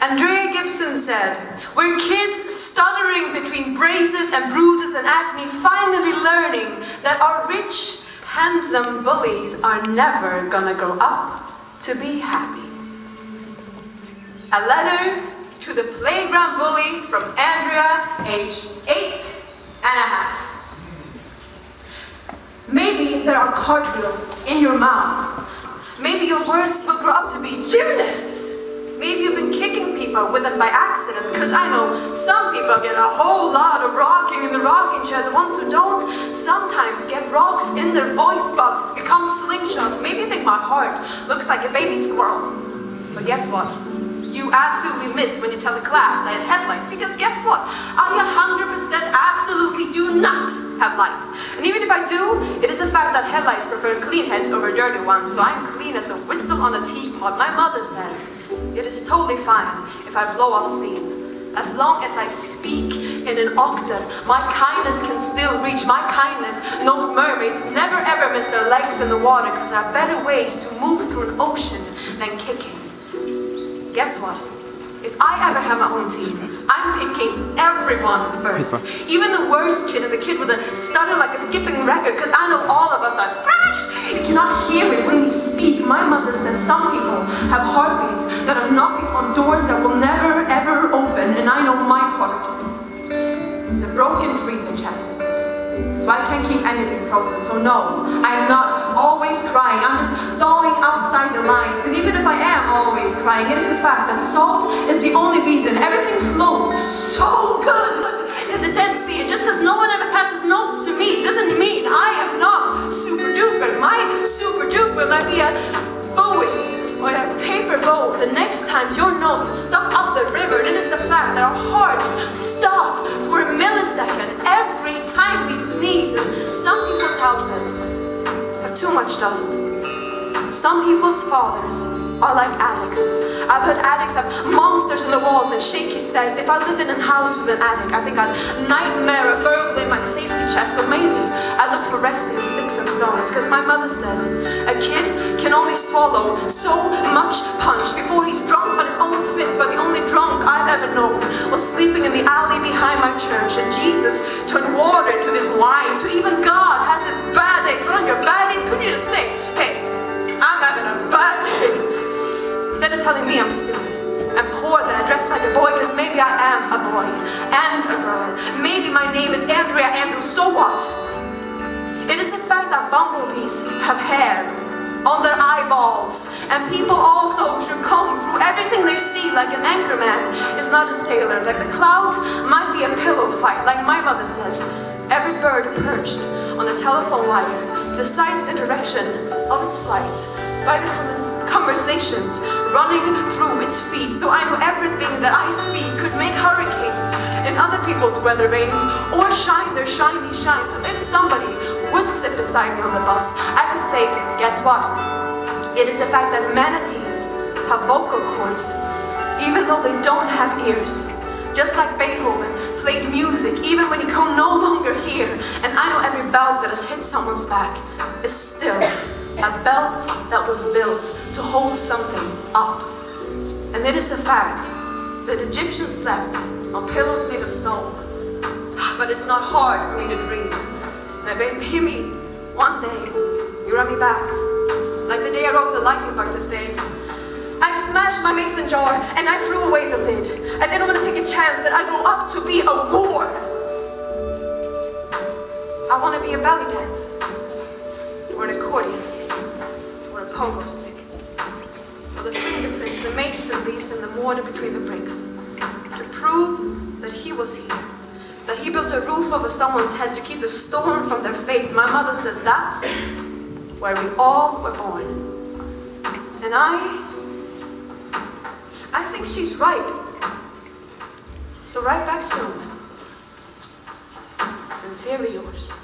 Andrea Gibson said, "We're kids stuttering between braces and bruises and acne, finally learning that our rich, handsome bullies are never gonna grow up to be happy." A letter to the playground bully from Andrea, aged 8.5. Maybe there are cartwheels in your mouth. Maybe your words will grow up to be gymnasts. Maybe you've been kicking people with them by accident, because I know some people get a whole lot of rocking in the rocking chair. The ones who don't sometimes get rocks in their voice boxes, become slingshots. Maybe you think my heart looks like a baby squirrel. But guess what? You absolutely miss when you tell the class I had head lice, because guess what? I 100% absolutely do not have lice. And even if I do, it is a fact that head lice prefer clean heads over dirty ones, so I'm clean as a whistle on a teapot. My mother says it is totally fine if I blow off steam. As long as I speak in an octave, my kindness can still reach. My kindness knows mermaids never ever miss their legs in the water, because there are better ways to move through an ocean than kicking. Guess what? If I ever have my own team, I'm picking everyone first. Even the worst kid and the kid with a stutter like a skipping record, because I know all of us are scratched. You cannot hear it when we speak. My mother says some people have heartbeats that are knocking on doors that will never ever open, and I know my heart is a broken freezer chest. So I can't keep anything frozen. So no, I'm not always crying. I'm just thawing outside the lines. And even if I am always crying, it is the fact that salt is the only reason everything floats so good in the Dead Sea. And just because no one ever passes notes to me doesn't mean I am not super duper. My super duper might be a buoy or a paper boat the next time your nose is stuck up the river. And it is the fact that our hearts stop for a millisecond every time we sneeze. And some people's houses have too much dust. Some people's fathers are like addicts. I've heard addicts have monsters in the walls and shaky stairs. If I lived in a house with an attic, I think I'd nightmare a burglar in my safety chest, or maybe I'd look for rest in the sticks and stones, because my mother says a kid can only swallow so much punch before he's drunk on his own fist. But the only drunk I've ever known was sleeping in the alley behind my church, and Jesus turned water into this wine. So even God has his bad days, but on your bad days, couldn't you just say, "Hey, I'm having a bad day"? Instead of telling me I'm stupid and poor that I dress like a boy, because maybe I am a boy and a girl. Maybe my name is Andrea Andrews, so what? It is the fact that bumblebees have hair on their eyeballs, and people also should comb through everything they see. Like an anchorman is not a sailor. Like the clouds might be a pillow fight. Like my mother says, every bird perched on a telephone wire decides the direction of its flight by the conversations running through its feet. So I know everything that I speak could make hurricanes in other people's weather vanes, or shine their shiny shine. So if somebody would sit beside me on the bus, I could say, guess what? It is the fact that manatees have vocal cords, even though they don't have ears. Just like Beethoven played music even when he could no longer hear. And I know every belt that has hit someone's back is still a belt that was built to hold something up. And it is a fact that Egyptians slept on pillows made of stone. But it's not hard for me to dream that maybe one day you run me back. Like the day I wrote the lightning bug to say, I smashed my mason jar and I threw away the lid. I didn't want to take a chance that I grow up to be a war. I want to be a belly dancer, or an accordion, or a pogo stick, or the fingerprints the mason leaves in the mortar between the bricks, to prove that he was here, that he built a roof over someone's head to keep the storm from their faith. My mother says that's where we all were born. And I think she's right. So right back soon. Sincerely yours.